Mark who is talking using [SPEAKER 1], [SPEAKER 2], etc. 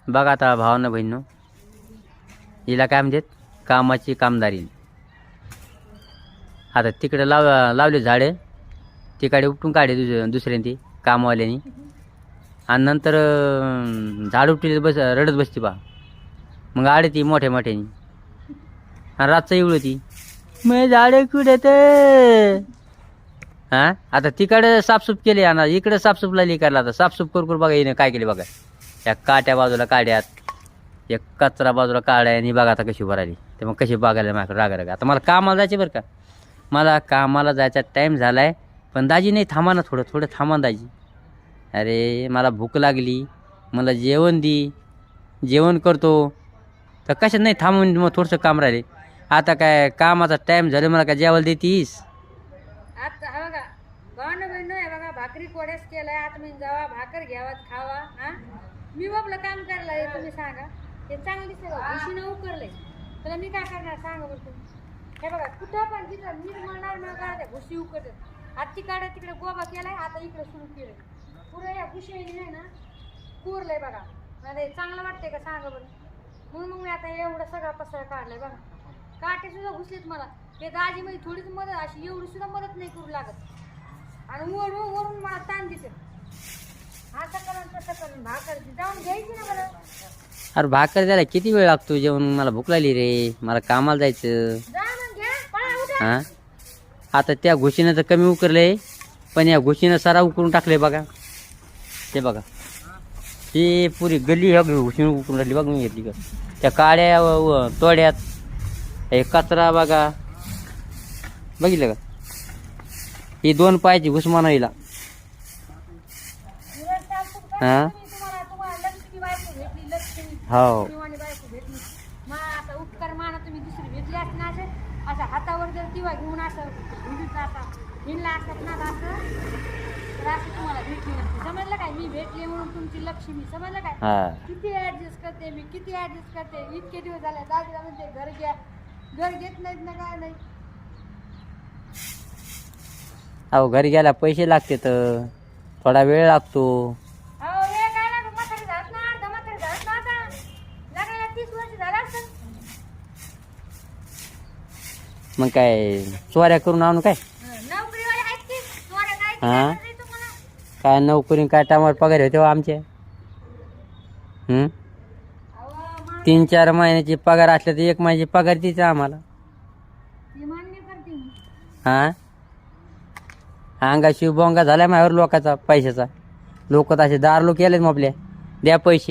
[SPEAKER 1] बघा आता भावानं बहिणीनो, हिला काय म्हणतात कामाची कामदारी. आता तिकडे लावले झाडे, तिकडे उपटून काढले दुसऱ्याने ती कामवाल्यानी, आणि नंतर झाड उपटीले रडत बसते बा. मग आडे ती मोठ्या मोठ्यानी, आणि रातचं एवढं ती मग झाडे कुठे ते. हां आता तिकडे साफसूफ केली आणि इकडे साफसूफ लागली करायला. आता साफसूफ करू बघा हिने काय केली बघा. या काट्या बाजूला काढ्यात, एक कचरा बाजूला काढ्या, आणि बघा आता कशी भरायली. ते मग कशी बघायला माझ्याकडे रागा. आता मला कामाला जायचे बरं का, मला कामाला जायचा टाईम झाला आहे. पण दाजी नाही, थांबा ना थोडं थांबा दाजी. अरे मला भूक लागली, मला जेवण दे, जेवण करतो. तर कशात नाही थांबून मग थोडंसं काम राहिले. आता काय कामाचा टाईम झालं, मला काय जेवायला देतीस.
[SPEAKER 2] आता हा बघा भावना बहिण आहे बघा, भाकरी कोड्यास केलाय. आता मी जावा भाकर घ्यावा खावा. हा मी बाबला काम करायला आहे, तुम्ही सांगा. हे चांगलं दिसतंय बघा, उशीनं उकरलंय. तर मी काय करणार सांगा बरं तुम्ही. हे बघा कुठं पण तिथं मीठ म्हणणार न काढायचं, घुशी उकरत. आजची काढा तिकडे गोबा केलाय, आता इकडे सुरू केलंय. पुढे या घुशी नाही ना कुरलंय बघा. मला हे चांगलं वाटतंय का सांगा बरं. म्हणून मग मी आता एवढं सगळा पसारा काढलाय बघा. काटे सुद्धा घुसलेत मला. ते दाजी मध्ये थोडीच मदत, अशी एवढी सुद्धा मदत नाही करू लागत. आणि वरून मला ताण देते. असं करून तसं करून भाकर जाऊन घ्यायची ना मला.
[SPEAKER 1] अरे भाकर द्यायला किती वेळ लागतो, जेवण मला भूक लागली रे, मला कामाला जायचं.
[SPEAKER 2] जा मग घ्या, पळा उठा.
[SPEAKER 1] हां आता त्या घुशीनं तर कमी उकरले, पण या घुशीनं सारा उकरून टाकले बघा. ते बघा ती पुरी गल्ली ह्या घुशीनं उकरून राहिली बघ. मी घेतली का त्या काड्या तोड्यात, हे कचरा बघा, बघितलं का. ही 2 पायाची घुसमान हिला. हां
[SPEAKER 2] तुम्हाला लक्ष्मी बायको भेटली, लक्ष्मी
[SPEAKER 1] हो
[SPEAKER 2] बायको भेटली. मग आता उपकार माना तुम्ही दुसरी भेटली असते ना, असं हातावर जर दिवा घेऊन असं हिंडला असतात ना असं, तर असं तुम्हाला भेटली नसते. समजलं काय, मी भेटले म्हणून तुमची लक्ष्मी. समजलं काय.
[SPEAKER 1] हां
[SPEAKER 2] किती ऍडजस्ट करते मी, किती ऍडजस्ट करते. इतके दिवस झाले दाजीला म्हणते घर घ्या, घर घेत नाहीत ना काय नाही.
[SPEAKER 1] अहो घरी गेला पैसे लागते, तर थोडा वेळ लागतो.
[SPEAKER 2] अहो हे काय ना म्हातारी झालं ना, अर्धा म्हातारी झालं ना. आता लग्नाला 30 वर्ष झालं असतं.
[SPEAKER 1] मग काय चोऱ्या करून आणू काय.
[SPEAKER 2] नोकरीवाले आहेत की चोऱ्या काय
[SPEAKER 1] हां
[SPEAKER 2] करायचं तुम्हाला.
[SPEAKER 1] काय नोकरी काय टायमावर पगार होते आमचे.
[SPEAKER 2] अहो
[SPEAKER 1] 3-4 महिन्याची पगार असल्या तर 1 महिन्याची पगार तिचा आम्हाला.
[SPEAKER 2] मी मान्य करते मी.
[SPEAKER 1] हां अंगा शिवबोंगा झाला माझ्यावर लोकांचा पैशाचा. लोक तसे दार लोक केलेत मग आपल्या द्या पैसे.